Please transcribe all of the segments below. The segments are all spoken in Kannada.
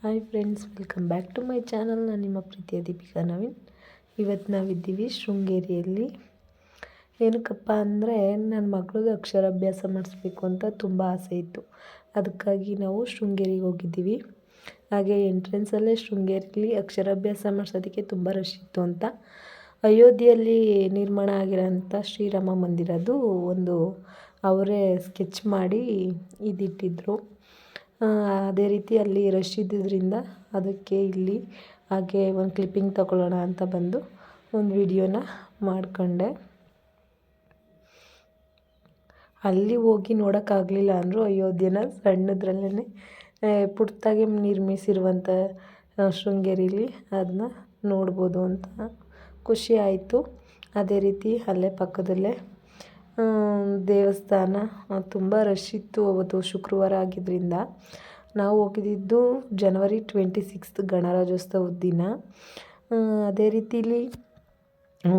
Hi friends, welcome back to my channel. ನಾನು ನಿಮ್ಮ ಪ್ರೀತಿಯ ದೀಪಿಕಾ ನವೀನ್. ಇವತ್ತು ನಾವಿದ್ದೀವಿ ಶೃಂಗೇರಿಯಲ್ಲಿ. ಏನಕ್ಕಪ್ಪ ಅಂದರೆ ನನ್ನ ಮಗಳಿಗೆ ಅಕ್ಷರಾಭ್ಯಾಸ ಮಾಡಿಸ್ಬೇಕು ಅಂತ ತುಂಬ ಆಸೆ ಇತ್ತು. ಅದಕ್ಕಾಗಿ ನಾವು ಶೃಂಗೇರಿಗೆ ಹೋಗಿದ್ದೀವಿ. ಹಾಗೆ ಎಂಟ್ರೆನ್ಸಲ್ಲೇ ಶೃಂಗೇರಿಲಿ ಅಕ್ಷರಾಭ್ಯಾಸ ಮಾಡಿಸೋದಕ್ಕೆ ತುಂಬ ರಶ್ ಇತ್ತು ಅಂತ ಅಯೋಧ್ಯೆಯಲ್ಲಿ ನಿರ್ಮಾಣ ಆಗಿರೋಂಥ ಶ್ರೀರಾಮ ಮಂದಿರದ್ದು ಒಂದು ಅವರೇ ಸ್ಕೆಚ್ ಮಾಡಿ ಇದಿಟ್ಟಿದ್ರು. ಅದೇ ರೀತಿ ಅಲ್ಲಿ ರಶ್ ಇದ್ದಿದ್ದರಿಂದ ಅದಕ್ಕೆ ಇಲ್ಲಿ ಹಾಗೆ ಒಂದು ಕ್ಲಿಪ್ಪಿಂಗ್ ತಗೊಳ್ಳೋಣ ಅಂತ ಬಂದು ಒಂದು ವಿಡಿಯೋನ ಮಾಡಿಕೊಂಡೆ. ಅಲ್ಲಿ ಹೋಗಿ ನೋಡೋಕ್ಕಾಗಲಿಲ್ಲ ಅಂದರೂ ಅಯೋಧ್ಯೆನ ಸಣ್ಣದ್ರಲ್ಲೇ ಪುಟ್ಟದಾಗಿ ನಿರ್ಮಿಸಿರುವಂಥ ಶೃಂಗೇರಿಲಿ ಅದನ್ನ ನೋಡ್ಬೋದು ಅಂತ ಖುಷಿ ಆಯಿತು. ಅದೇ ರೀತಿ ಅಲ್ಲೇ ಪಕ್ಕದಲ್ಲೇ ದೇವಸ್ಥಾನ ತುಂಬ ರಶ್ ಇತ್ತು. ಅವತ್ತು ಶುಕ್ರವಾರ ಆಗಿದ್ದರಿಂದ ನಾವು ಹೋಗಿದ್ದು ಜನವರಿ 26 ಗಣರಾಜ್ಯೋತ್ಸವದ ದಿನ. ಅದೇ ರೀತಿಲಿ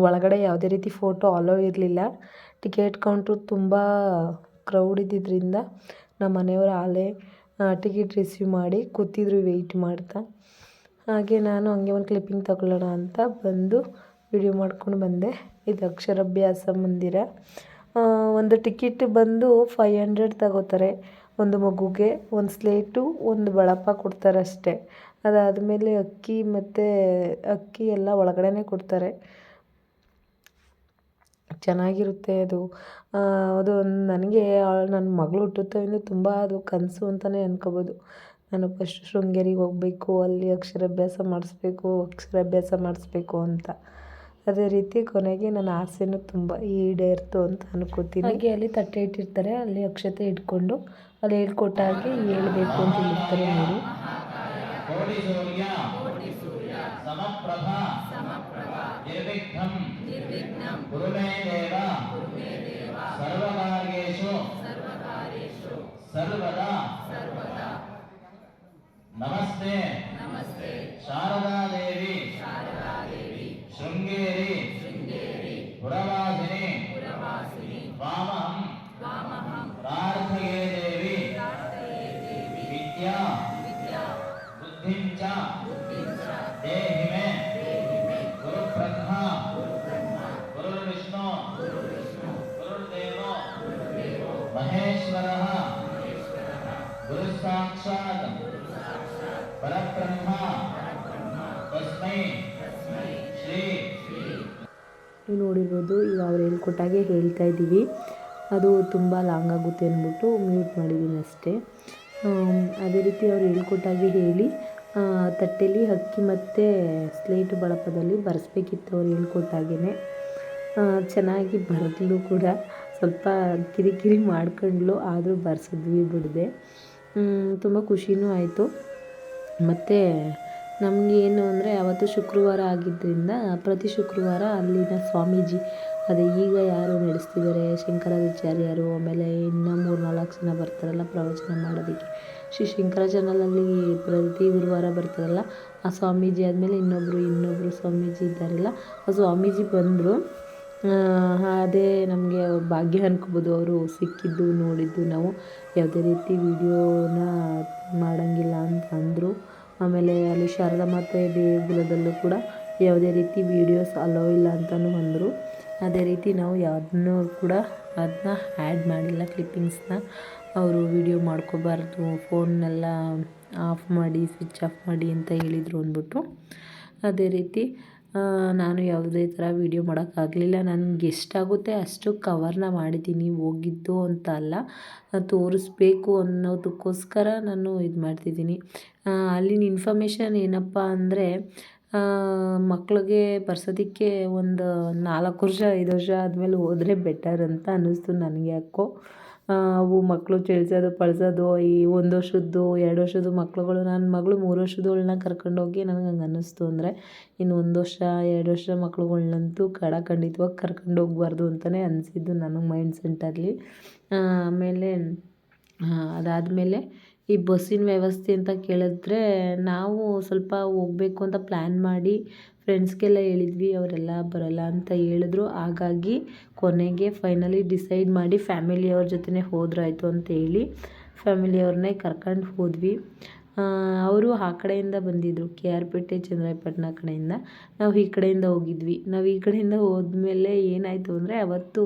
ಒಳಗಡೆ ಯಾವುದೇ ರೀತಿ ಫೋಟೋ ಅಲೋ ಇರಲಿಲ್ಲ. ಟಿಕೆಟ್ ಕೌಂಟ್ರು ತುಂಬ ಕ್ರೌಡ್ ಇದ್ದಿದ್ದರಿಂದ ನಮ್ಮ ಮನೆಯವರು ಆಲೇ ಟಿಕೆಟ್ ರಿಸೀವ್ ಮಾಡಿ ಕೂತಿದ್ರು ವೆಯ್ಟ್ ಮಾಡ್ತಾ. ಹಾಗೆ ನಾನು ಹಂಗೆ ಒಂದು ಕ್ಲಿಪ್ಪಿಂಗ್ ತಗೊಳ್ಳೋಣ ಅಂತ ಬಂದು ವಿಡಿಯೋ ಮಾಡ್ಕೊಂಡು ಬಂದೆ. ಇದು ಅಕ್ಷರಾಭ್ಯಾಸ ಮಂದಿರ. ಒಂದು ಟಿಕೆಟ್ ಬಂದು 500 ತಗೋತಾರೆ. ಒಂದು ಮಗುಗೆ ಒಂದು ಸ್ಲೇಟು ಒಂದು ಬಳಪ ಕೊಡ್ತಾರೆ ಅಷ್ಟೇ. ಅದಾದಮೇಲೆ ಅಕ್ಕಿ ಎಲ್ಲ ಒಳಗಡೆನೇ ಕೊಡ್ತಾರೆ. ಚೆನ್ನಾಗಿರುತ್ತೆ ಅದು. ನನಗೆ ನನ್ನ ಮಗಳು ಹುಟ್ಟುತ್ತವಿಂದ ತುಂಬ ಅದು ಕನಸು ಅಂತಲೇ ಅನ್ಕೋಬೋದು. ನಾನು ಫಸ್ಟ್ ಶೃಂಗೇರಿಗೆ ಹೋಗಬೇಕು, ಅಲ್ಲಿ ಅಕ್ಷರಾಭ್ಯಾಸ ಮಾಡಿಸ್ಬೇಕು ಅಂತ. ಅದೇ ರೀತಿ ಕೊನೆಗೆ ನನ್ನ ಆಸೆನೂ ತುಂಬ ಈಡೇರಿತು ಅಂತ ಅನ್ಕೋತೀನಿ. ಹಾಗೆ ಅಲ್ಲಿ ತಟ್ಟೆ ಇಟ್ಟಿರ್ತಾರೆ, ಅಲ್ಲಿ ಅಕ್ಷತೆ ಇಟ್ಕೊಂಡು ಅಲ್ಲಿ ಹೇಳ್ಕೊಟ್ಟ ಹಾಗೆ ಹೇಳ್ಬೇಕು ಅಂತ ಹೇಳಿರ್ತಾರೆ ನೋಡಿ. ನಮಸ್ತೆ ಶಾರದಾ ದೇವಿ ಶೃಂಗೇರಿ ಪುರವಾಸಿನಿ ವಾಮಹಂ ಪ್ರಾರ್ಥಯೇ ದೇವಿ ವಿದ್ಯಾ ಬುದ್ಧಿಂ ಚ ದೇಹಿ ಮೇ ಗುರು ಬ್ರಹ್ಮ ಗುರು ವಿಷ್ಣು ಗುರುರ್ದೇವೋ ಮಹೇಶ್ವರಃ ಗುರು ಸಾಕ್ಷಾತ್ ಪರಬ್ರಹ್ಮ ತಸ್ಮೈ ಶ್ರೀ. ನೀವು ನೋಡಿರ್ಬೋದು, ಈಗ ಅವ್ರು ಹೇಳ್ಕೊಟ್ಟಾಗೆ ಹೇಳ್ತಾ ಇದ್ದೀವಿ. ಅದು ತುಂಬ ಲಾಂಗ್ ಆಗುತ್ತೆ ಅಂದ್ಬಿಟ್ಟು ಮ್ಯೂಟ್ ಮಾಡಿದ್ದೀನಿ ಅಷ್ಟೇ. ಅದೇ ರೀತಿ ಅವ್ರು ಹೇಳ್ಕೊಟ್ಟಾಗೆ ಹೇಳಿ ತಟ್ಟೆಲಿ ಅಕ್ಕಿ ಮತ್ತು ಸ್ಲೇಟು ಬಳಪದಲ್ಲಿ ಬರೆಸ್ಬೇಕಿತ್ತು ಅವ್ರು ಹೇಳ್ಕೊಟ್ಟಾಗೇ. ಚೆನ್ನಾಗಿ ಬರೆದ್ಲು ಕೂಡ. ಸ್ವಲ್ಪ ಕಿರಿಕಿರಿ ಮಾಡ್ಕೊಂಡ್ಲು, ಆದರೂ ಬರ್ಸಿದ್ವಿ ಬಿಡದೆ. ತುಂಬ ಖುಷಿನೂ ಆಯಿತು. ಮತ್ತು ನಮಗೆ ಏನು ಅಂದರೆ ಅವತ್ತು ಶುಕ್ರವಾರ ಆಗಿದ್ದರಿಂದ ಪ್ರತಿ ಶುಕ್ರವಾರ ಅಲ್ಲಿನ ಸ್ವಾಮೀಜಿ, ಅದೇ ಈಗ ಯಾರು ನಡೆಸ್ತಿದ್ದಾರೆ ಶಂಕರಾಚಾರ್ಯರು, ಆಮೇಲೆ ಇನ್ನೂ 3-4 ಜನ ಬರ್ತಾರಲ್ಲ ಪ್ರವಚನ ಮಾಡೋದಕ್ಕೆ. ಶ್ರೀ ಶಂಕರ ಚಾನಲಲ್ಲಿ ಪ್ರತಿ ಗುರುವಾರ ಬರ್ತಾರಲ್ಲ ಆ ಸ್ವಾಮೀಜಿ ಆದಮೇಲೆ ಇನ್ನೊಬ್ಬರು ಸ್ವಾಮೀಜಿ ಇದ್ದಾರಲ್ಲ, ಆ ಸ್ವಾಮೀಜಿ ಬಂದರು. ಅದೇ ನಮಗೆ ಭಾಗ್ಯ ಅನ್ಕೋಬೋದು. ಅವರು ಸಿಕ್ಕಿದ್ದು ನೋಡಿದ್ದು ನಾವು ಯಾವುದೇ ರೀತಿ ವಿಡಿಯೋನ ಮಾಡೋಂಗಿಲ್ಲ ಅಂತ ಅಂದರು. ಆಮೇಲೆ ಅಲ್ಲಿ ಶಾರದಾ ಮಾತೆ ದೇಗುಲದಲ್ಲೂ ಕೂಡ ಯಾವುದೇ ರೀತಿ ವೀಡಿಯೋಸ್ ಅಲೋ ಇಲ್ಲ ಅಂತಲೂ ಅಂದರು. ಅದೇ ರೀತಿ ನಾವು ಯಾವುದನ್ನೂ ಕೂಡ ಅದನ್ನ ಆ್ಯಡ್ ಮಾಡಿಲ್ಲ, ಕ್ಲಿಪ್ಪಿಂಗ್ಸ್ನ. ಅವರು ವಿಡಿಯೋ ಮಾಡ್ಕೋಬಾರ್ದು, ಫೋನ್ನೆಲ್ಲ ಆಫ್ ಮಾಡಿ ಸ್ವಿಚ್ ಆಫ್ ಮಾಡಿ ಅಂತ ಹೇಳಿದರು ಅಂದ್ಬಿಟ್ಟು. ಅದೇ ರೀತಿ ನಾನು ಯಾವುದೇ ಥರ ವೀಡಿಯೋ ಮಾಡೋಕ್ಕಾಗಲಿಲ್ಲ. ನನಗೆ ಎಷ್ಟಾಗುತ್ತೆ ಅಷ್ಟು ಕವರ್ನ ಮಾಡಿದ್ದೀನಿ, ಹೋಗಿದ್ದು ಅಂತ ಅಲ್ಲ, ತೋರಿಸ್ಬೇಕು ಅನ್ನೋದಕ್ಕೋಸ್ಕರ ನಾನು ಇದು ಮಾಡ್ತಿದ್ದೀನಿ. ಅಲ್ಲಿನ ಇನ್ಫಾರ್ಮೇಷನ್ ಏನಪ್ಪ ಅಂದರೆ ಮಕ್ಳಿಗೆ ಬರ್ಸೋದಕ್ಕೆ ಒಂದು 4 ವರ್ಷ 5 ವರ್ಷ ಆದಮೇಲೆ ಹೋದರೆ ಬೆಟರ್ ಅಂತ ಅನ್ನಿಸ್ತು ನನಗೆ ಯಾಕೋ. ಅವು ಮಕ್ಕಳು ಪಳಿಸೋದು ಈ 1 ವರ್ಷದ್ದು 2 ವರ್ಷದ ಮಕ್ಳುಗಳು, ನನ್ನ ಮಗಳು 3 ವರ್ಷದವಳನ್ನ ಕರ್ಕೊಂಡೋಗಿ ನನಗೆ ಹಂಗೆ ಅನ್ನಿಸ್ತು. ಅಂದರೆ ಇನ್ನು 1 ವರ್ಷ 2 ವರ್ಷ ಮಕ್ಳುಗಳ್ನಂತೂ ಖಂಡಿತವಾಗಿ ಕರ್ಕೊಂಡು ಹೋಗ್ಬಾರ್ದು ಅಂತಲೇ ಅನಿಸಿದ್ದು ನನಗೆ ಮೈಂಡ್ ಸೆಟ್ಟಲ್ಲಿ. ಆಮೇಲೆ ಅದಾದಮೇಲೆ ಈ ಬಸ್ಸಿನ ವ್ಯವಸ್ಥೆ ಅಂತ ಕೇಳಿದ್ರೆ ನಾವು ಸ್ವಲ್ಪ ಹೋಗಬೇಕು ಅಂತ ಪ್ಲ್ಯಾನ್ ಮಾಡಿ ಫ್ರೆಂಡ್ಸ್ಗೆಲ್ಲ ಹೇಳಿದ್ವಿ. ಅವರೆಲ್ಲ ಬರೋಲ್ಲ ಅಂತ ಹೇಳಿದ್ರು. ಹಾಗಾಗಿ ಕೊನೆಗೆ ಫೈನಲಿ ಡಿಸೈಡ್ ಮಾಡಿ ಫ್ಯಾಮಿಲಿಯವ್ರ ಜೊತೆನೇ ಹೋದ್ರಾಯ್ತು ಅಂತ ಹೇಳಿ ಫ್ಯಾಮಿಲಿಯವ್ರನ್ನೇ ಕರ್ಕೊಂಡು ಹೋದ್ವಿ. ಅವರು ಆ ಕಡೆಯಿಂದ ಬಂದಿದ್ದರು, ಕೆ ಆರ್ ಪೇಟೆ ಚನ್ನರಾಯಪಟ್ಟಣ ಕಡೆಯಿಂದ. ನಾವು ಈ ಕಡೆಯಿಂದ ಹೋಗಿದ್ವಿ. ನಾವು ಈ ಕಡೆಯಿಂದ ಹೋದ್ಮೇಲೆ ಏನಾಯಿತು ಅಂದರೆ ಅವತ್ತು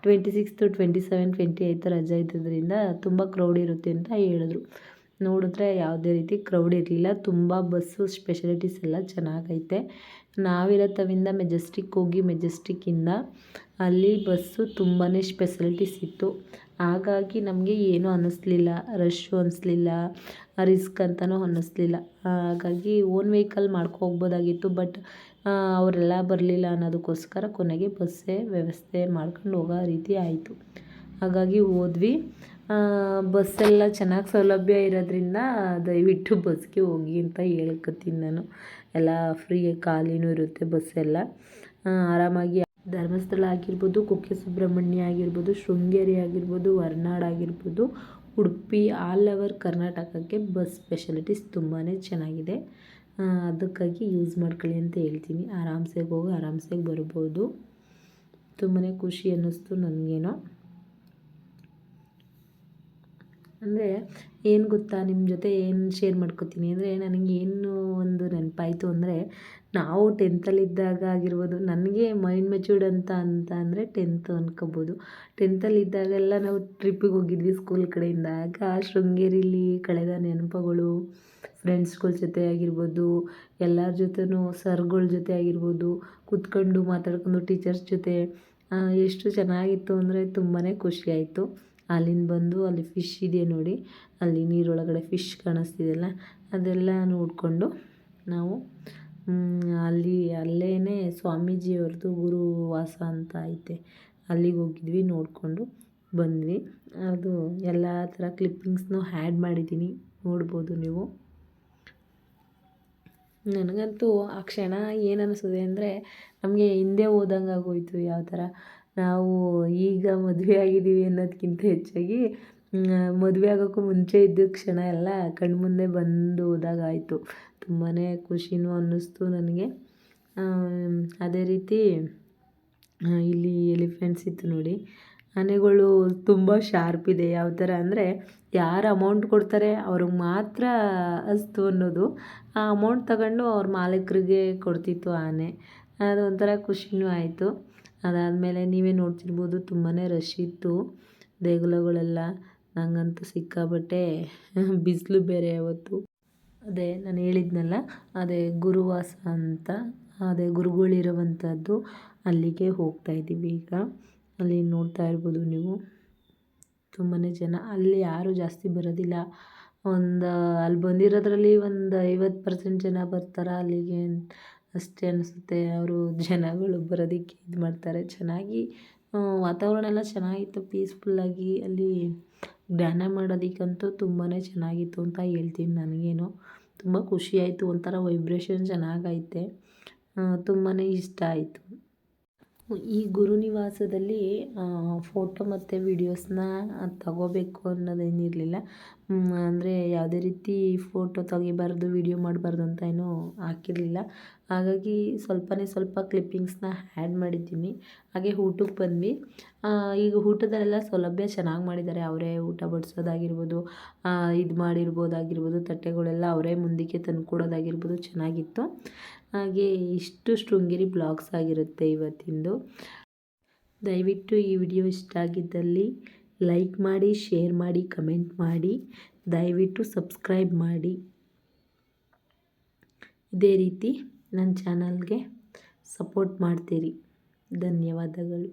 26, 27, 28 ರಜೆ ಇದ್ದಿದ್ದರಿಂದ ತುಂಬ ಕ್ರೌಡ್ ಇರುತ್ತೆ ಅಂತ ಹೇಳಿದ್ರು. ನೋಡಿದ್ರೆ ಯಾವುದೇ ರೀತಿ ಕ್ರೌಡ್ ಇರಲಿಲ್ಲ. ತುಂಬ ಬಸ್ಸು ಸ್ಪೆಷಾಲಿಟೀಸ್ ಎಲ್ಲ ಚೆನ್ನಾಗೈತೆ. ನಾವಿರೋ ತವಿಂದ ಮೆಜೆಸ್ಟಿಕ್ ಹೋಗಿ ಮೆಜೆಸ್ಟಿಕ್ಕಿಂದ ಅಲ್ಲಿ ಬಸ್ಸು ತುಂಬಾ ಸ್ಪೆಷಾಲಿಟೀಸ್ ಇತ್ತು. ಹಾಗಾಗಿ ನಮಗೆ ಏನೂ ಅನ್ನಿಸ್ಲಿಲ್ಲ, ರಶ್ಶು ಅನ್ನಿಸ್ಲಿಲ್ಲ, ರಿಸ್ಕ್ ಅಂತಲೂ ಅನ್ನಿಸ್ಲಿಲ್ಲ. ಹಾಗಾಗಿ ಓನ್ ವೆಹಿಕಲ್ ಹೋಗ್ಬೋದಾಗಿತ್ತು. ಬಟ್ ಅವರೆಲ್ಲ ಬರಲಿಲ್ಲ ಅನ್ನೋದಕ್ಕೋಸ್ಕರ ಕೊನೆಗೆ ಬಸ್ಸೇ ವ್ಯವಸ್ಥೆ ಮಾಡ್ಕೊಂಡು ಹೋಗೋ ರೀತಿ ಆಯಿತು. ಹಾಗಾಗಿ ಹೋದ್ವಿ. ಬಸ್ಸೆಲ್ಲ ಚೆನ್ನಾಗಿ ಸೌಲಭ್ಯ ಇರೋದ್ರಿಂದ ದಯವಿಟ್ಟು ಬಸ್ಗೆ ಹೋಗಿ ಅಂತ ಹೇಳ್ಕೊತೀನಿ ನಾನು. ಎಲ್ಲ ಫ್ರೀ ಖಾಲಿನೂ ಇರುತ್ತೆ ಬಸ್ಸೆಲ್ಲ. ಆರಾಮಾಗಿ ಧರ್ಮಸ್ಥಳ ಆಗಿರ್ಬೋದು, ಕುಕ್ಕೆ ಸುಬ್ರಹ್ಮಣ್ಯ ಆಗಿರ್ಬೋದು, ಶೃಂಗೇರಿ ಆಗಿರ್ಬೋದು, ಹೊರನಾಡು ಆಗಿರ್ಬೋದು, ಉಡುಪಿ, ಆಲ್ ಓವರ್ ಕರ್ನಾಟಕಕ್ಕೆ ಬಸ್ ಸ್ಪೆಷಾಲಿಟೀಸ್ ತುಂಬಾ ಚೆನ್ನಾಗಿದೆ. ಅದಕ್ಕಾಗಿ ಯೂಸ್ ಮಾಡ್ಕೊಳ್ಳಿ ಅಂತ ಹೇಳ್ತೀನಿ. ಆರಾಮ್ಸೆ ಹೋಗಿ ಆರಾಮ್ಸೆ ಬರ್ಬೋದು. ತುಂಬಾ ಖುಷಿ ಅನ್ನಿಸ್ತು ನನಗೇನೋ. ಅಂದರೆ ಏನು ಗೊತ್ತಾ, ನಿಮ್ಮ ಜೊತೆ ಏನು ಶೇರ್ ಮಾಡ್ಕೊತೀನಿ ಅಂದರೆ, ನನಗೇನು ಒಂದು ನೆನಪಾಯಿತು ಅಂದರೆ, ನಾವು 10th ಆಗಿರ್ಬೋದು, ನನಗೆ ಮೈಂಡ್ ಮೆಚ್ಯೂರ್ಡ್ ಅಂತ ಅಂದರೆ 10th ಅನ್ಕೋಬೋದು. 10th ನಾವು ಟ್ರಿಪ್ಪಿಗೆ ಹೋಗಿದ್ವಿ ಸ್ಕೂಲ್ ಕಡೆಯಿಂದ. ಆಗ ಶೃಂಗೇರಿಲಿ ಕಳೆದ ನೆನಪುಗಳು, ಫ್ರೆಂಡ್ಸ್ಗಳ ಜೊತೆ ಆಗಿರ್ಬೋದು, ಎಲ್ಲರ ಜೊತೆನೂ ಸರ್ಗಳ ಜೊತೆ ಆಗಿರ್ಬೋದು, ಕೂತ್ಕೊಂಡು ಮಾತಾಡ್ಕೊಂಡು ಟೀಚರ್ಸ್ ಜೊತೆ ಎಷ್ಟು ಚೆನ್ನಾಗಿತ್ತು ಅಂದರೆ ತುಂಬಾ ಖುಷಿಯಾಯಿತು. ಅಲ್ಲಿಂದ ಬಂದು ಅಲ್ಲಿ ಫಿಶ್ ಇದೆ ನೋಡಿ, ಅಲ್ಲಿ ನೀರೊಳಗಡೆ ಫಿಶ್ ಕಾಣಿಸ್ತಿದೆಯಲ್ಲ, ಅದೆಲ್ಲ ನೋಡಿಕೊಂಡು ನಾವು ಅಲ್ಲೇ ಸ್ವಾಮೀಜಿಯವ್ರದ್ದು ಗುರುವಾಸ ಅಂತ ಐತೆ, ಅಲ್ಲಿಗೆ ಹೋಗಿದ್ವಿ, ನೋಡಿಕೊಂಡು ಬಂದ್ವಿ. ಅದು ಎಲ್ಲ ಥರ ಕ್ಲಿಪ್ಪಿಂಗ್ಸ್ನೂ ಆ್ಯಡ್ ಮಾಡಿದ್ದೀನಿ, ನೋಡ್ಬೋದು ನೀವು. ನನಗಂತೂ ಆ ಕ್ಷಣ ಏನು ಅನಿಸಿದೆ ಅಂದರೆ, ನಮಗೆ ಹಿಂದೆ ಹೋದಂಗೆ ಆಗೋಯಿತು. ಯಾವ ಥರ ನಾವು ಈಗ ಮದುವೆ ಆಗಿದ್ದೀವಿ ಅನ್ನೋದಕ್ಕಿಂತ ಹೆಚ್ಚಾಗಿ ಮದುವೆ ಆಗೋಕ್ಕೂ ಮುಂಚೆ ಇದ್ದ ಕ್ಷಣ ಎಲ್ಲ ಕಣ್ಮುಂದೆ ಬಂದು ಹೋದಾಗಾಯಿತು. ತುಂಬಾ ಖುಷಿನೂ ಅನ್ನಿಸ್ತು ನನಗೆ. ಅದೇ ರೀತಿ ಇಲ್ಲಿ ಎಲಿಫೆಂಟ್ಸ್ ಇತ್ತು ನೋಡಿ. ಆನೆಗಳು ತುಂಬ ಶಾರ್ಪ್ ಇದೆ. ಯಾವ ಥರ ಅಂದರೆ, ಯಾರು ಅಮೌಂಟ್ ಕೊಡ್ತಾರೆ ಅವ್ರಿಗೆ ಮಾತ್ರ ಅಸ್ತು ಅನ್ನೋದು. ಆ ಅಮೌಂಟ್ ತಗೊಂಡು ಅವ್ರ ಮಾಲೀಕರಿಗೆ ಕೊಡ್ತಿತ್ತು ಆನೆ. ಅದು ಒಂಥರ ಖುಷಿನೂ ಆಯಿತು. ಅದಾದಮೇಲೆ ನೀವೇ ನೋಡ್ತಿರ್ಬೋದು, ತುಂಬಾ ರಶ್ ಇತ್ತು ದೇಗುಲಗಳೆಲ್ಲ. ನನಗಂತೂ ಸಿಕ್ಕಾಪಟ್ಟೆ ಬಿಸಿಲು ಬೇರೆ ಅವತ್ತು. ಅದೇ ನಾನು ಹೇಳಿದ್ನಲ್ಲ, ಅದೇ ಗುರುವಾಸ ಅಂತ, ಅದೇ ಗುರುಗಳಿರುವಂಥದ್ದು, ಅಲ್ಲಿಗೆ ಹೋಗ್ತಾಯಿದ್ದೀವಿ ಈಗ. ಅಲ್ಲಿ ನೋಡ್ತಾ ಇರ್ಬೋದು ನೀವು, ತುಂಬಾ ಜನ. ಅಲ್ಲಿ ಯಾರೂ ಜಾಸ್ತಿ ಬರೋದಿಲ್ಲ. ಅಲ್ಲಿ ಬಂದಿರೋದ್ರಲ್ಲಿ ಒಂದು 50% ಜನ ಬರ್ತಾರೆ ಅಲ್ಲಿಗೆ ಅಷ್ಟೇ ಅನಿಸುತ್ತೆ. ಅವರು ಜನಗಳು ಬರೋದಕ್ಕೆ ಇದು ಮಾಡ್ತಾರೆ. ಚೆನ್ನಾಗಿ ವಾತಾವರಣ ಎಲ್ಲ ಚೆನ್ನಾಗಿತ್ತು, ಪೀಸ್ಫುಲ್ಲಾಗಿ. ಅಲ್ಲಿ ಧ್ಯಾನ ಮಾಡೋದಕ್ಕಂತೂ ತುಂಬಾ ಚೆನ್ನಾಗಿತ್ತು ಅಂತ ಹೇಳ್ತೀನಿ. ನನಗೇನೋ ತುಂಬ ಖುಷಿಯಾಯಿತು. ಒಂಥರ ವೈಬ್ರೇಷನ್ ಚೆನ್ನಾಗೈತೆ, ತುಂಬಾ ಇಷ್ಟ ಆಯಿತು. ಈ ಗುರುನಿವಾಸದಲ್ಲಿ ಫೋಟೋ ಮತ್ತು ವೀಡಿಯೋಸ್ನ ತಗೋಬೇಕು ಅನ್ನೋದೇನಿರಲಿಲ್ಲ. ಅಂದರೆ ಯಾವುದೇ ರೀತಿ ಫೋಟೋ ತೆಗಿಬಾರ್ದು, ವೀಡಿಯೋ ಮಾಡಬಾರ್ದು ಅಂತ ಏನೂ ಹಾಕಿರಲಿಲ್ಲ. ಹಾಗಾಗಿ ಸ್ವಲ್ಪ ಕ್ಲಿಪ್ಪಿಂಗ್ಸ್ನ ಆ್ಯಡ್ ಮಾಡಿದ್ದೀನಿ. ಹಾಗೆ ಊಟಕ್ಕೆ ಬಂದ್ವಿ. ಈಗ ಊಟದಲ್ಲೆಲ್ಲ ಸೌಲಭ್ಯ ಚೆನ್ನಾಗಿ ಮಾಡಿದ್ದಾರೆ. ಅವರೇ ಊಟ ಬಡಿಸೋದಾಗಿರ್ಬೋದು, ಇದು ಮಾಡಿರ್ಬೋದಾಗಿರ್ಬೋದು, ತಟ್ಟೆಗಳೆಲ್ಲ ಅವರೇ ಮುಂದಕ್ಕೆ ತಂದುಕೊಡೋದಾಗಿರ್ಬೋದು, ಚೆನ್ನಾಗಿತ್ತು. ಹಾಗೆ ಇಷ್ಟು ಶೃಂಗೇರಿ ಬ್ಲಾಗ್ಸ್ ಆಗಿರುತ್ತೆ ಇವತ್ತಿಂದು. ದಯವಿಟ್ಟು ಈ ವಿಡಿಯೋ ಇಷ್ಟ ಆಗಿದ್ದಲ್ಲಿ ಲೈಕ್ ಮಾಡಿ, ಶೇರ್ ಮಾಡಿ, ಕಮೆಂಟ್ ಮಾಡಿ, ದಯವಿಟ್ಟು ಸಬ್ಸ್ಕ್ರೈಬ್ ಮಾಡಿ. ಇದೇ ರೀತಿ ನನ್ನ ಚಾನಲ್ಗೆ ಸಪೋರ್ಟ್ ಮಾಡ್ತೀರಿ. ಧನ್ಯವಾದಗಳು.